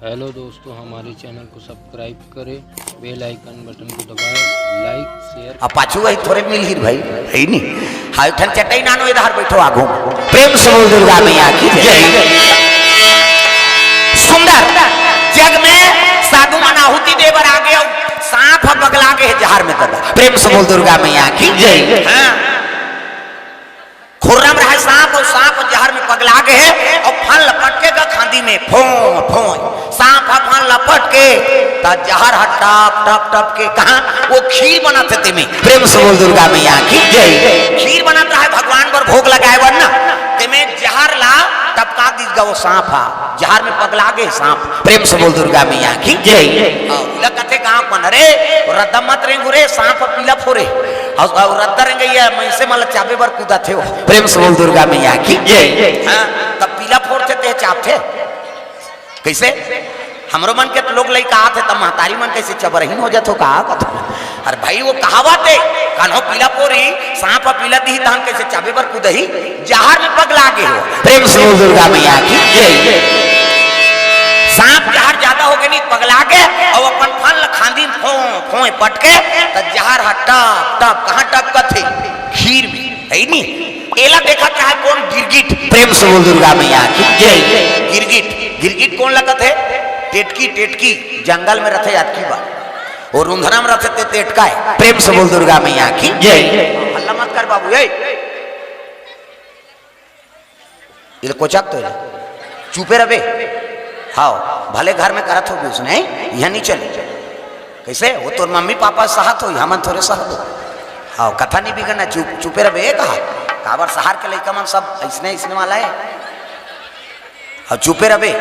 Hello दोस्तों, हमारे channel को सब्सक्राइब करें, बेल आइकन बटन को दबाएं, लाइक शेयर। अब पाछू वही थोड़े मिल ही भाई है नी हाय ठन चटई नानो इधर बैठो आगो प्रेम से बोल दुर्गा मैया की जय। सुंदर जग में साधु मन आहुति देवर आ गए, सांप बगला के जहर में दबा। प्रेम से बोल दुर्गा मैया की जय। खुर्रम रहा सांप और सांप जहर में पगला गए और फन लपट के खांदी में फो फो सांप फन लपट के जहर टप टप टप के कहा वो खीर बनाते थे में। प्रेम से बोल दुर्गा मैया की जय। खीर बनाता है भगवान पर भोग लगाए वरना ते में जहर ला टपका दीजिएगा वो सांप आ जहर में पगला गए सांप। प्रेम से बोल दुर्गा मैया की जय। कथे कहा मन रे रद्दा मत रेंगु रे सांप पीला फोरे और रद्दा रेंगे ये मैसे मतलब चाबे बर कूदा थे वो। प्रेम से बोल दुर्गा मैया की जय। तब पीला फोड़ते थे चाप थे कैसे हमरो मन के लोग लई कहा थे तब महतारी मन कैसे चबरहीन हो जातो कहा कथो। अरे भाई वो कहावत है कान्हो पीला पोरी सांप पीला दी धान कैसे चाबे पर कूदही जहर में पगला गए हो। प्रेम से बोल दुर्गा मैया की जय। सांप जहर ज्यादा हो गए नहीं पगला के और अपन फल खांदी फो फो पटके त जहर टप टप कहां टपका थे खीर में है नी एला देखा चाहे कौन गिरगिट। प्रेम से बोल दुर्गा मैया की जय। गिरगिट गिरगिट कौन लगत है टेटकी टेटकी जंगल में रहते याद की बात और रुंधना में रहते टेटका है। प्रेम से बोल दुर्गा मैया की जय। हल्ला मत कर बाबू ये कोचक तो चुपे रहे हाँ भले घर में करत होगी उसने यह नहीं चले कैसे वो तो मम्मी पापा साहत हो हमन थोड़े सहत हो हाँ कथा नहीं बिगड़ना चुपे रहे कहा काबर सहार के लड़का मन सब ऐसने वाला है और चुपे रहे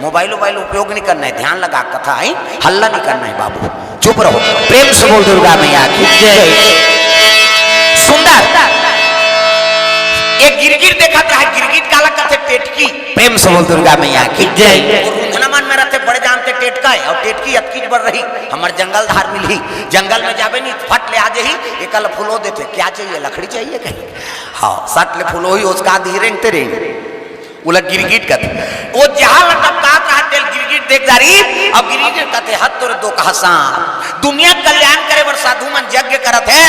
मोबाइल उपयोग नहीं करना है ध्यान लगा कथा है हल्ला नहीं करना है बाबू चुप रहो। प्रेम से बोल दुर्गा मैया की जय। सुंदर एक गिरगिट देखा था गिरगिट काला कहते टेटकी। प्रेम से बोल दुर्गा मैया की जय। मन में रहते बड़े जानते टेटका है और टेटकी अतकी बढ़ रही हमारे जंगल धार मिली जंगल में जावे नहीं फट ले आ जाही एक फूलो देते क्या चाहिए लकड़ी चाहिए कहीं हाँ सट ले फूलो ही उसका धी रेंगते रहेंगे उलट गिरगिट कहते वो जहां लटकात रहते गिरगिट देख जा रही अब गिरगिट कहते हद तोरे दो कहा दुनिया कल्याण करे बर साधु मन यज्ञ करत है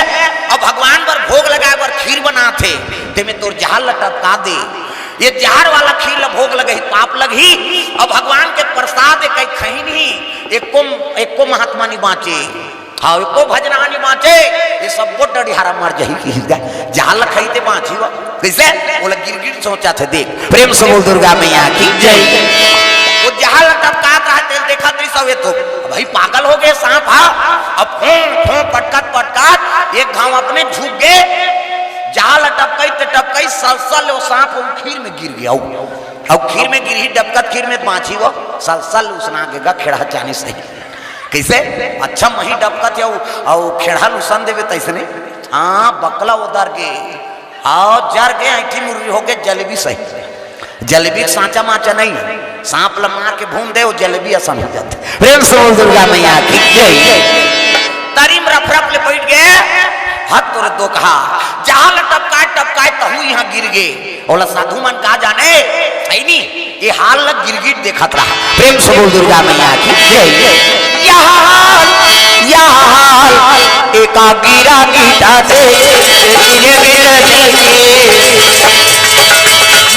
और भगवान पर भोग लगाए बर खीर बनाते ते में तोर जहां लटका दे ये जहर वाला खीर भोग लगे पाप लगी और भगवान के प्रसाद एक खही नहीं एको महात्मा नहीं बाँचे हाँ एको भजना नहीं बाँचे ये सब वो डरिहारा मर जही जहां लखई ते बाँची वो कैसे बोला गिरगिट सोचा थे देख। प्रेम से बोल दुर्गा मैया की जय। वो जहां लटकात रहते देखा तो सब तो भाई पागल हो गए सांप हाँ अब फों पटकात एक घाव अपने झुक गए जाल टपकई सलसल वो सांप खीर में गिर गया और खीर में गिरी डबकत खीर में बाँची वो सलसल उसना गेगा खेड़ा चानी सही कैसे अच्छा मही डबकत और खेड़ा लुसन देवे तैसने हाँ बकला उधर गे हाँ जर गए ऐठी मुर्गी हो गए जलेबी सही जलेबी सांचा माचा नहीं सांप ल मार के भून दे वो जलेबी आसान हो जाते। प्रेम से बोल दुर्गा मैया की जय। तरीम रफ ले बैठ गए हद तोरे दो कहा जहां टपकाए तहु यहाँ गिर गए बोला साधु मन का जाने है नी ये हाल लग गिरगिट देखत रहा। प्रेम से बोल दुर्गा मैया की जय। यह हाल एका गिरा गीता दे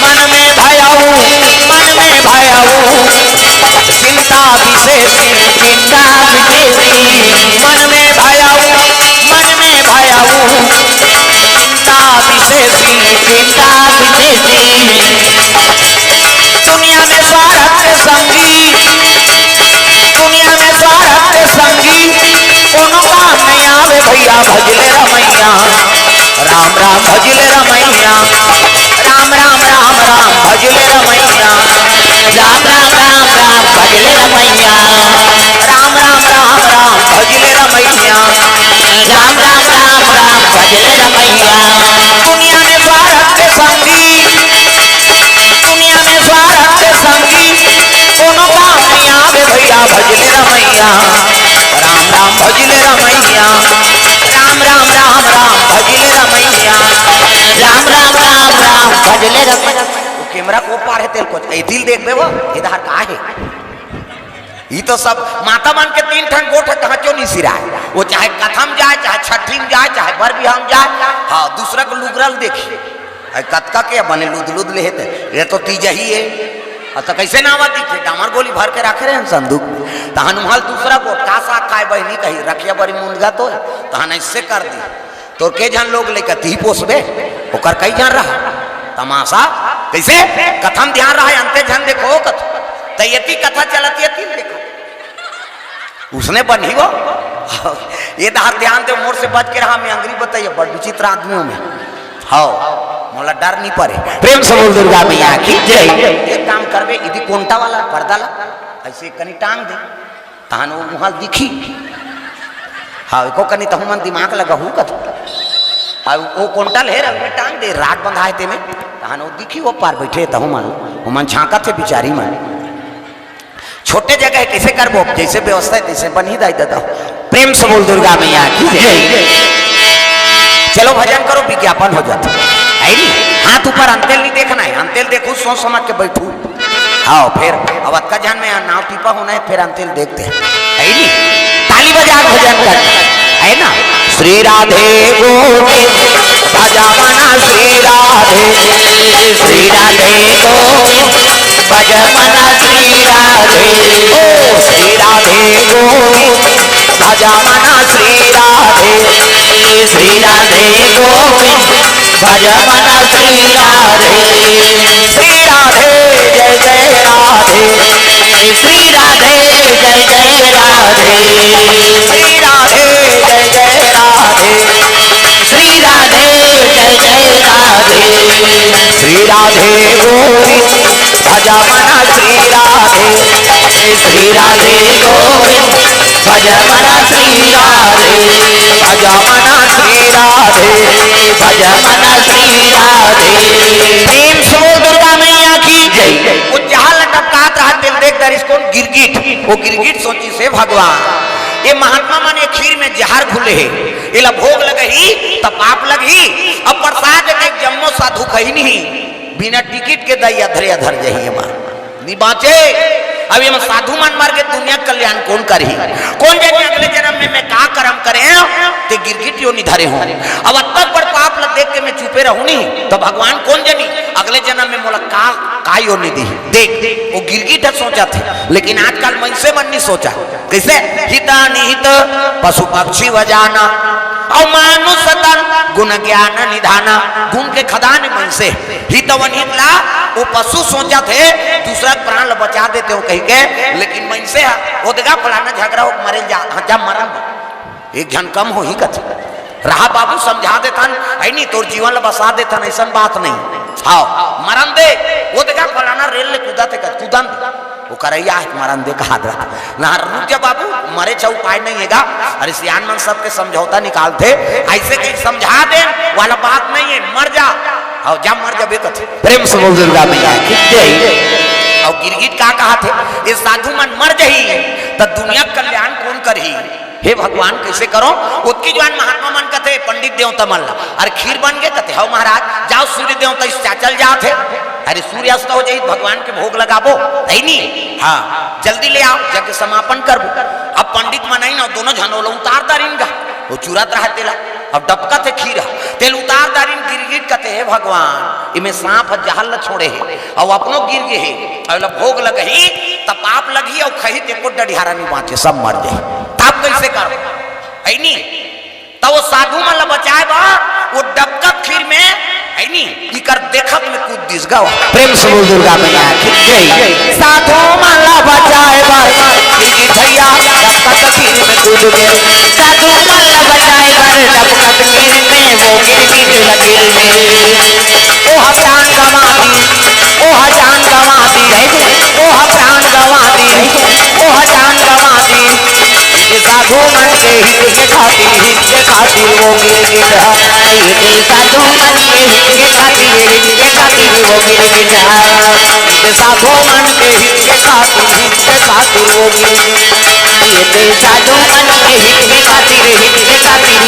मन में भयाऊ चिंता विशेष चिंता विशेष मन में भयाऊ चिंता विशेषी चिंता विशेषी दुनिया में स्वार्थ संगी कोनो काम नहीं आवे भैया भजले रमैया राम राम भजले रमैया राम राम राम राम भजले रमैया राम राम राम राम भजले रमैया राम राम राम राम भजले रमैया राम राम राम राम भजले रमैया। दुनिया में स्वार्थ संगी कोनो काम नहीं आवे भैया भजले रमैया राम राम भजले रमैया राम राम राम राम भजले रमैया राम राम राम राम भजले रमैया। कैमरा को पार है तेल को दिल देख बे वो इधर का है ये तो सब माता मान के 3 ठन गोठ कहाँ क्यों नहीं सिराए। वो चाहे कथम जाए, चाहे छठी में जाए, चाहे बर बिहाम जाए, हाँ दूसरा को लुगरल देखी कतका के बने लुद लुद ले ये तो तीजा ही है। तो कैसे ना आवा दिखे डामर गोली भर के रखे रहे संदूक में। तहन महल दूसरा को कासा काय बहनी कही रखिया बड़ी मुनगा तो तहन ऐसे कर दी तो के जान लोग लेकर ती पोसबे ओकर कई जान रहा तमाशा कैसे कथम ध्यान रहा अंते जन देखो कथ तयती कथा चलती है तीन देखो उसने बनी वो ये दार ध्यान दे मोर से बच के रहा। मैं अंग्रेजी बताइए बड़ विचित्र आदमियों में हाँ मोला डर नहीं पड़े। प्रेम से बोल दुर्गा मैया की जय। एक काम करबे इदी कोंटा वाला पर्दा ला ऐसे कनी टांग दे तहन वो मुहल दिखी हाँ एको कनी तहु मन दिमाग लगा हूँ कथ वो कोंटा ले रहा टांग दे रात बंधा ते में तहन वो दिखी वो पार बैठे तहु मन झांका थे बिचारी मन छोटे जगह कैसे करबो जैसे व्यवस्था है तैसे बन ही दाई देता। प्रेम से बोल दुर्गा मैया की जय। चलो भजन करो विज्ञापन हो जाता है नहीं। हाथ ऊपर अंतेल नहीं देखना है अंतेल देखू सोच समझ के बैठू हाँ फिर अब अक्का जान में नाव टीपा होना है फिर अंतेल देखते हैं है नहीं। ताली बजा भजन कर है ना। श्री राधे गोविंद भजमना श्री राधे श्री राधे गोविंद भजमना श्री राधे ओ श्री राधे गोविंद भजमना श्री राधे श्री राधे गोविंद भजमना श्री राधे श्री राधे जय जय राधे श्री राधे जय जय राधे श्री राधे जय जय राधे श्री राधे जय जय राधे श्री राधे गोविंद भजमना श्री राधे श्री राधे गोविंद भजमना श्री राधे भजमना श्री राधे भजमना श्री राधे। प्रेम से दुर्गा मैया की जय। वो जहां लटकाता है दिल देख दर इसको गिरगिट वो गिरगिट सोची से भगवान ये महात्मा माने खीर में जहर घुले है इला भोग लगही तो पाप लगही अब प्रसाद के जम्मो साधु कही नहीं बिना टिकट के दई अधरे अधर जही मार नहीं बाँचे। अब ये साधु मान मार के दुनिया कल्याण कौन करी कौन जाने अगले जन्म में मैं का कर्म करे ते गिरगिट यो निधरे हो। अब तक पर पाप लग देख के मैं चुपे रहूं नहीं तो भगवान कौन जानी अगले जन्म में मोला का यो निधि देख वो गिरगिट सोचा थे लेकिन आजकल मन से मन नहीं सोचा कैसे हिता निहित पशु पक्षी वजाना और मानुष तन गुण ज्ञान निधाना गुण के खदान मन से हितवन हितला वो पशु सोचा थे दूसरा प्राण बचा देते हो कहीं के लेकिन मन से ओदगा फलाना झगड़ा हो मरे जा मरन एक जन कम हो ही कथ रहा बाबू समझा देथन है नहीं तोर जीवन बसा देथन ऐसा बात नहीं हाँ मरन दे ओदगा फलाना रेल ले कूदा थे कूदन वो करैया है मरन दे कहा ना रुक जा बाबू मरे छा उपाय नहीं हैगा। अरे सियान मन सबके समझौता निकालते ऐसे कहीं समझा दे वाला बात नहीं है मर जा और जा मर जा बेकत। प्रेम से बोल दुर्गा मैया की जय। और गिरगिट का कहा थे ये साधु मन मर जही तो दुनिया कल्याण कौन करही हे भगवान कैसे करो उसकी जवान महात्मा मन कहते पंडित देवता मल्ला अरे खीर बन गए कहते हो महाराज जाओ सूर्य देवता इस चल जाते अरे सूर्यास्त हो जाए भगवान के भोग लगाबो नहीं हाँ जल्दी ले आओ जग समापन करबो। अब पंडित मनाई ना दोनों झनोलो उतार दारीन गा वो चुरात रहा तेला अब डबका थे खीरा तेल उतार दारीन गिरगिट कहते है भगवान इमे सांप जहल न छोड़े है और अपनो गिर गए है और भोग लगही तब पाप लगी और खही तेको डढ़ियारा नहीं बाँचे सब मर जाए तब कैसे करो है नहीं तब वो साधु मन बचाए बा वो डबका खीर में है नहीं इकर देखत में कूद दिस गाओ। प्रेम से बोल दुर्गा मैया की जय। साधु मन बचाए बा गिरगिट भैया डबका खीर में कूद गए साधु मन बचाए बा डबका खीर में वो गिरगिट लगे ओ प्राण गवा दी ओ जान गवा दी ओ प्राण गवा दी ओ जान गवा दी साधु मन के हित के खातिर वो गिरगिट है साधु मन के हित के खातिर वो गिरगिट है साधु मन के हित के खातिर वो गिरगिट साधु मन के हित के खातिर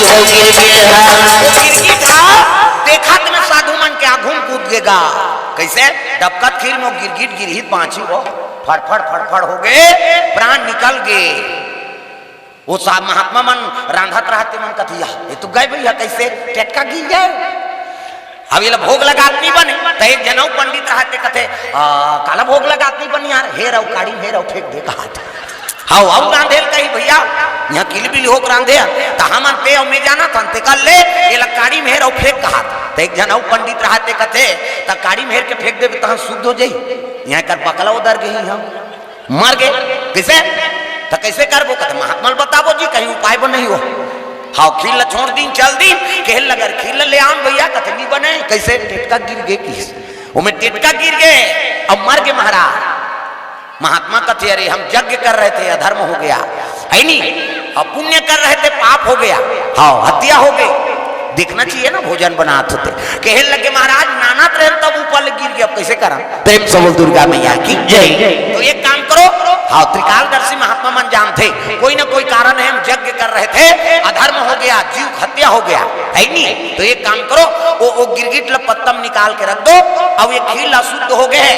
वो गिरगिट है देखा तुम्हें साधु मन के आघूम कूद गेगा कैसे डबकत खीर में गिरगिट गिरहित बांची हो फड़फड़ फड़फड़ हो गए, प्राण निकल गए। वो साहब महात्मा मन रांधत रहते मन कथिया ये तो गए भैया कैसे टेटका गिर गए। अब ये भोग लगात नहीं बने तो एक जनऊ पंडित रहते कथे काला भोग लगात नहीं बनी यार हे रहो काड़ी हे रहो फेंक दे कहा हाउ हाउ रांधेल कही भैया यहाँ किलबिल होक रांधे तो हम पे और मैं जाना था ते कर ले ये लकाड़ी मेहर और फेंक कहा तो एक जनऊ पंडित रहते कथे तो काड़ी मेहर के फेंक दे तो शुद्ध हो जाई। यहाँ कर बकला उधर गई हम मर गए कैसे तो कैसे करबो कहते महात्मा बताबो जी कहीं उपाय बन नहीं हो। हाँ खील छोड़ दिन चल दिन कहल लगर खील ले आम भैया कथे नहीं बने कैसे टेटका गिर गए किस वो में टेटका गिर गए अब मर गए महाराज। महात्मा कथे अरे हम यज्ञ कर रहे थे अधर्म हो गया है नहीं अब पुण्य कर रहे थे पाप हो गया हाँ हत्या हो गई देखना चाहिए ना भोजन बनाते होते कहल लगे महाराज नाना प्रेम तब ऊपर गिर गया अब कैसे करा प्रेम से बोल दुर्गा मैया की जय। तो एक काम करो हाँ त्रिकालदर्शी महात्मा मन जान थे कोई ना कोई कारण है हम यज्ञ कर रहे थे अधर्म हो गया जीव हत्या हो गया है नहीं तो एक काम करो वो गिरगिट पत्तम निकाल के रख दो अब ये खील अशुद्ध हो गए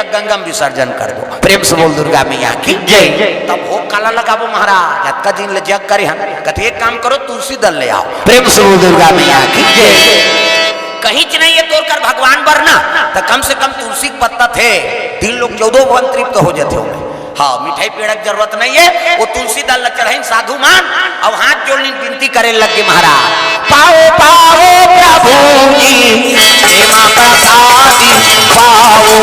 गंगम विसर्जन कर दो प्रेम से बोल दुर्गा मैया की जय। तब भोग काला लगाबो महाराज अक्का दिन ले जग करे हम कहते एक काम करो तुलसी दल ले आओ प्रेम से बोल दुर्गा मैया की जय। कहीं च नहीं है तोड़कर भगवान वरना तो कम से कम तुलसी पत्ता थे 3 लोग 14 भवन तृप्त हो जाते होंगे। हाँ मिठाई पेड़ की जरूरत नहीं है वो तुलसी दल ल चढ़ाई साधु मान अब हाथ जोड़ने विनती करे लगे महाराज पाओ पाओ प्रभु जी प्रेमा प्रसादी पाओ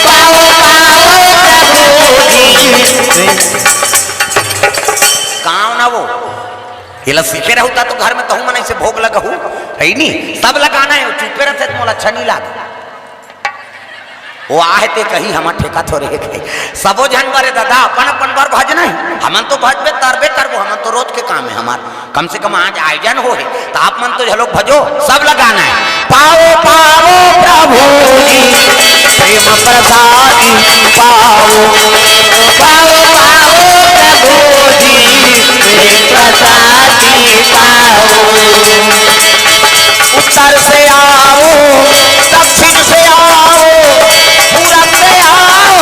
पाओ पाओ प्रभु जी कहाँ ना वो ये सीखे रहता तो घर में कहूँ मन ऐसे भोग लगा हूँ है नहीं सब लगाना है चुपे रहते तो मोला अच्छा नहीं लगा वो आहे ते कही हमार ठेका थोड़े है सबो जानवर है दादा अपन अपन बार भजना है हमन तो भजबे तरबे करबो हमन तो रोज के काम है हमार कम से कम आज आयोजन हो है तो आप मन तो झलोक भजो सब लगाना है पाओ पाओ प्रभु जी प्रेम प्रसादी पाओ पाओ पाओ प्रभु जी प्रेम प्रसादी पाओ उत्तर से आओ दक्षिण से आओ पूरब से आओ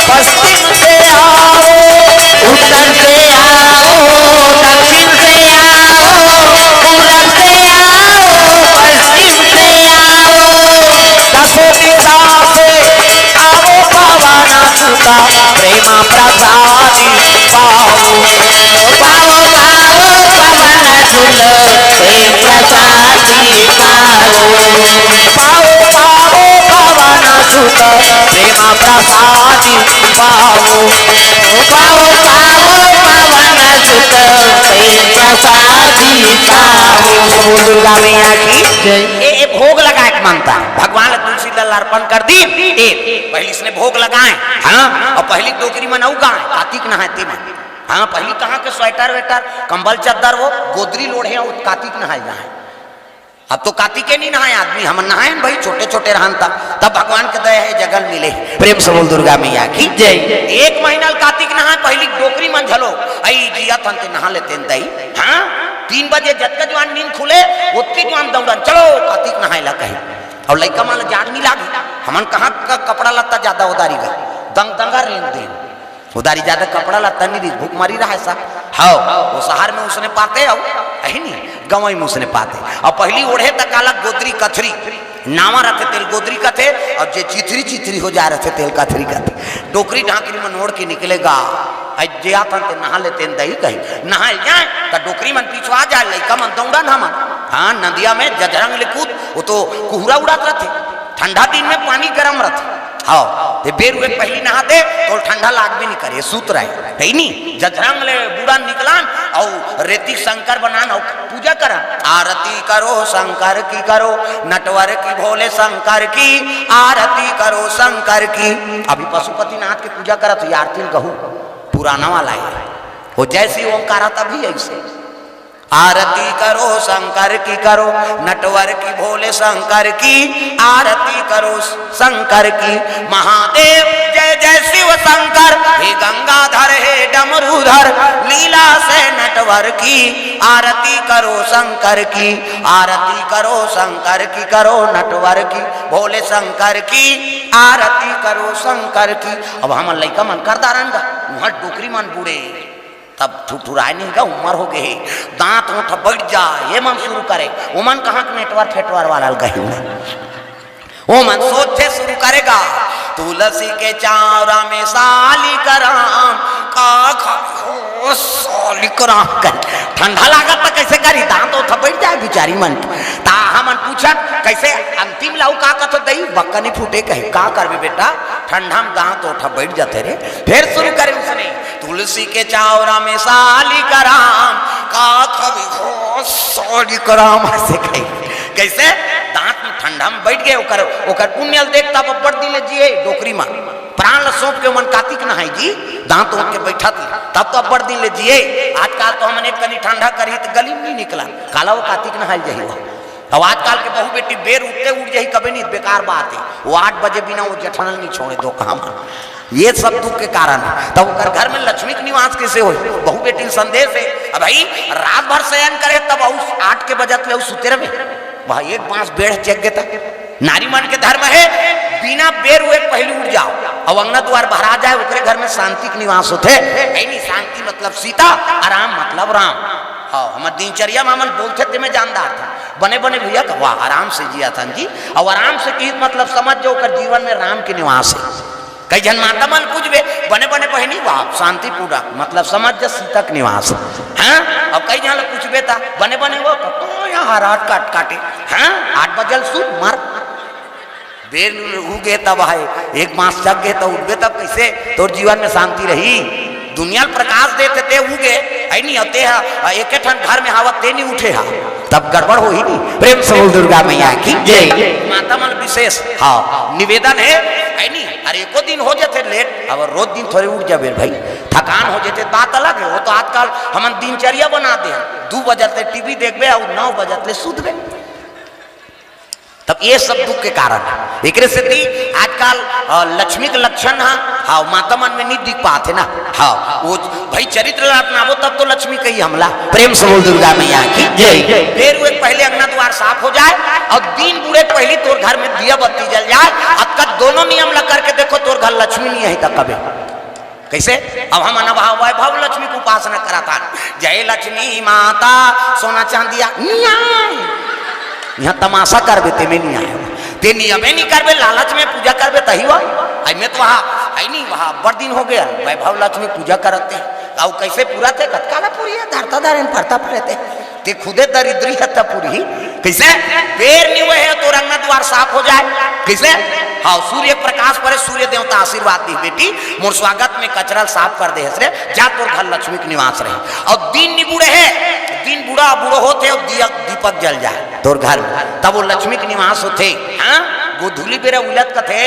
पश्चिम से आओ उत्तर से आओ दक्षिण से आओ पूरब से आओ पश्चिम से आओ दसों दिशा से आओ पावाना सुता प्रेमा प्रसादी पाओ पाओ पाओ पावाना सुता प्रेम प्रसादी पाओ पाओ पाओ पावाना सुता प्रेमा प्रसादी पाओ पाओ पाओ पावाना सुता प्रेम प्रसादी पाओ दुर्गा मैया की जय। भोग लगाए मानता भगवान तुलसी दल अर्पण कर दी पहले इसने भोग लगाए हाँ और पहली टोकरी में नऊ गाय कार्तिक नहाते में हाँ पहली कहाँ के स्वेटर वेटर कंबल चद्दर वो गोदरी लोढ़े कार्तिक नहाए जाए अब तो कार्तिक नहीं नहाए आदमी हम नहाए भाई छोटे छोटे रहन तब भगवान के दया है जगल मिले प्रेम से बोल दुर्गा मैया की जय। 1 महीना कार्तिक नहाए पहली डोकरी मन झलो आई जिया तंते नहा लेते दई हाँ 3 बजे जतका जवान नींद खुले उतनी जवान दौड़न चलो कार्तिक नहाए ला कहीं और लड़का मान जाग नहीं लागे हमन कहाँ का कपड़ा लत्ता ज्यादा उदारी गए दंग दंगा रेन दे उदारी ज्यादा कपड़ा लत्ता नहीं भूख मारी रहा है सा हाँ वो शहर में उसने पाते हो है नहीं गाँव में उसने पाते और पहली ओढ़े तक काला गोदरी कथरी नावा रहते तेल गोदरी का थे और जे चिथरी चिथरी हो जा रहे थे तेल कथरी का थे डोकरी ढांकरी में नोड़ के निकलेगा जे आप नहा लेते दही कहीं नहा जाए तो डोकरी मन पिछवा जाए लड़का मन दौड़ा ना मन हाँ नदिया में जजरंग लिकूद वो तो कुहरा उड़ात रहते ठंडा दिन में पानी गर्म रहते हाँ ते बेर हुए पहली नहा दे तो ठंडा लाग भी नहीं करे सूत रहे है नहीं जजरंग ले बूढ़ा निकलान और रेती शंकर बनान और पूजा करा आरती करो शंकर की करो नटवर की भोले शंकर की आरती करो शंकर की अभी पशुपति नाथ की पूजा करा तो आरती कहूँ पुराना वाला है वो जैसी ओंकारा तभी ऐसे आरती करो शंकर की करो नटवर की भोले शंकर की आरती करो शंकर की महादेव जय जय शिव शंकर हे गंगाधर हे डमरूधर लीला से नटवर नटवर की, आरती करो शंकर की, आरती करो शंकर की, करो नटवर की, भोले शंकर की, आरती करो शंकर की। अब हम लइका मन कर दारन गा वहां डोकरी मन बूढ़े तब ठुठुराए नहीं का उम्र हो गए, दांत उठ बैठ जा, ये मन शुरू करे। वो मन कहाँ नेटवर्क फेटवर वाला गही वो मन सोचे शुरू करेगा, तुलसी के चारा में साली कराम का साली कराम कर। ठंडा लागत तो कैसे करी, दांत उठ बैठ जाए बिचारी मन। ता हमन पूछन कैसे अंतिम लाऊ का कथो दई बक्का नहीं फूटे कहे का करबे बेटा, ठंडा में दांत उठ बैठ जाते रे। फिर शुरू करे उसने, तुलसी के चावरा में साली कराम का खबी हो साली कराम ऐसे कही। कैसे दांत में ठंडा में बैठ गए ओकर पुण्य देखता बब्बर दिले जिए डोकरी में प्राण सौंप के मन कार्तिक नहाई जी दांत उठ के बैठा थी तब तो अब्बर दिन ले जिए। आजकल तो हमने कनी ठंडा करी तो गली में नहीं निकला काला वो कार्तिक नहाई जाही। अब आजकल के बहु बेटी बेर उठते उठ जाही कभी नहीं, बेकार बात है। वो 8 बजे बिना वो जठनल नहीं छोड़े दो काम। ये सब दुख के कारण है। तब तो घर में लक्ष्मी के निवास कैसे हो, बहु बेटी संदेश है। अब भाई रात भर शयन करे तब 8 के बजत ले सुते रहे भाई, एक बांस बेड़ चेक गए नारी मन के धर्म है बिना बेर हुए पहले उठ जाओ और अंगना द्वार भरा जाए ओकरे घर में शांति के निवास होते। नहीं शांति मतलब सीता, आराम मतलब राम। हाँ हमारे दिनचर्या में हमन बोलते थे मैं जानदार था बने बने भैया का वाह आराम से जिया था जी। और आराम से की मतलब समझ जाओ कर जीवन में राम के निवास है। कई जन माता मन कुछ बने बने बहनी वाह शांति पूरा मतलब समझ जा सीता के निवास है। और कई जन कुछ बेता बने बने वो यहाँ रात काट काटे हाँ 8 बजल सुन मार बेर उगे तब है एक मास जग गए तो उगे तब कैसे तो जीवन में शांति रही। दुनिया प्रकाश देते ते उगे है नहीं होते है एक घर में हावत ते नहीं उठे हा तब गड़बड़ हो ही नहीं। प्रेम से बोल दुर्गा मैया की जय। माता मन विशेष हाँ निवेदन है नहीं अरे एको दिन हो जाते लेट अब रोज दिन थोड़े उठ जाबे भाई थकान हो जाते बात अलग है। वो तो आजकल हम दिनचर्या बना दे 2 बजते टीवी देखबे और 9 बजते सुतबे तब ये सब दुख के कारण है। एक आजकल लक्ष्मी के लक्षण है हाँ माता मन में नहीं दिख पाते ना हाँ वो भाई चरित्र अपनावो तब तो लक्ष्मी कही हमला। प्रेम से बोल दुर्गा मैया की जय। फिर वो पहले अंगना द्वार साफ हो जाए और दिन बुरे पहले तोर घर में दिया बत्ती जल जाए। अब तक दोनों नियम लग करके देखो तोर घर लक्ष्मी नहीं है तक कभी कैसे। अब हम वैभव लक्ष्मी को उपासना कराता जय लक्ष्मी माता सोना चांदिया यहाँ तमाशा करबे ते में नहीं आए ते नियमे नहीं करबे लालच में पूजा करबे तही वह में तो वहाँ है नहीं वहाँ बड़ दिन हो गया वैभव लक्ष्मी पूजा करते और कैसे पूरा थे कतकाला पूरी है धरता धारे पड़ता पड़े ते खुदे दरिद्री है तब पूरी कैसे बेर नहीं हुए है तो रंगना द्वार साफ हो जाए कैसे हाँ सूर्य प्रकाश पर सूर्य देवता आशीर्वाद दी बेटी मोर स्वागत में कचरा साफ कर दे हसरे जा तोर घर लक्ष्मी के निवास रहे। और दिन नहीं बूढ़े है दिन बूढ़ा बूढ़ो होते और दीपक जल जाए तोर घर तब वो लक्ष्मी के निवास होते। हाँ गोधूली बेरा उलट कथे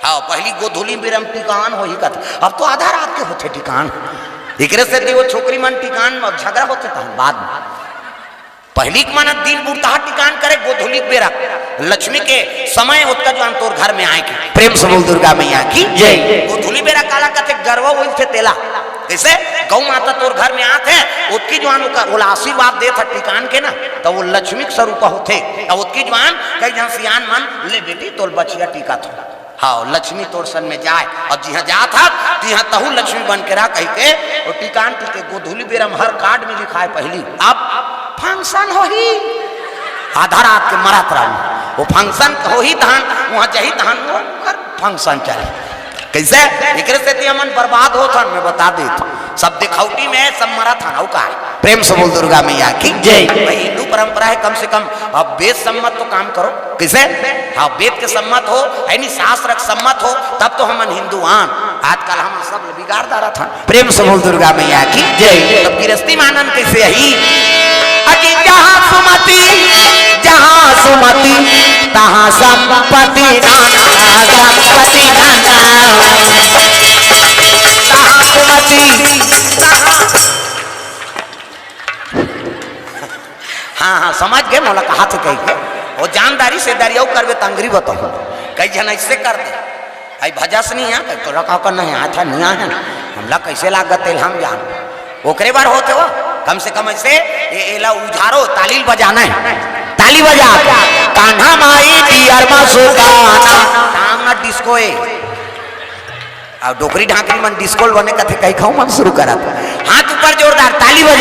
हाँ पहली गोधूली बेरम टिकान हो ही कथ अब तो आधा रात के होते टिकान एक से वो छोकरी मन टिकान झगड़ा होते था बाद में पहली मन दिन बुढ़ता टिकान करे गोधूली बेरा लक्ष्मी के समय उत्तर जो तोर घर में आए के। प्रेम से बोल दुर्गा मैया की जय। गोधूली बेरा काला कथे गर्व हुई थे तेला कैसे गौ माता तोर घर में आते उसकी जवान का आशीर्वाद दे था टिकान के ना तो वो लक्ष्मी के स्वरूप होते और उसकी जवान कई जन सियान मन ले बेटी तोर बचिया टीका था हाँ लक्ष्मी तोर सन में जाए और जिहाँ जा था तिहाँ तहु लक्ष्मी बन के रहा कह के और टिकान टीके गोधूली बेरा में हर कार्ड में लिखा है पहली अब फंक्शन हो ही आधा रात के मरात रहा वो फंक्शन हो ही धान वहाँ जही धान फंक्शन चले कैसे एक से हमन बर्बाद हो था मैं बता दे सब दिखौटी में सब मरा था ना का। प्रेम से बोल दुर्गा मैया की जय। हिंदू परंपरा है कम से कम अब वेद सम्मत तो काम करो कैसे हाँ वेद के सम्मत हो यानी शास्त्र सम्मत हो तब तो हमन हिंदुआन आजकल हम सब बिगाड़ रहा था। प्रेम से बोल दुर्गा मैया की जय। तब गृहस्थी मानन कैसे ही अजी जहाँ सुमति तहाँ संपत्ति संपत्ति हाँ हाँ समझ गए मोला कहा थे कही के वो जानदारी से दरिया करवे तंगरी बताओ कई जन ऐसे कर दे आई भजस नहीं है तो रखा कर नहीं आता नहीं है हमला कैसे लागत हम जान ओकरे बार होते हो कम से कम ऐसे एला उझारो तालील बजाना है, ताली बजा कान्हा माई दियर मा सुगाना नाम ना डिस्को है और डोकरी ढाकरी मन डिस्को बने कथे कहीं खाऊं मन शुरू करा हाथ ऊपर जोरदार ताली बजा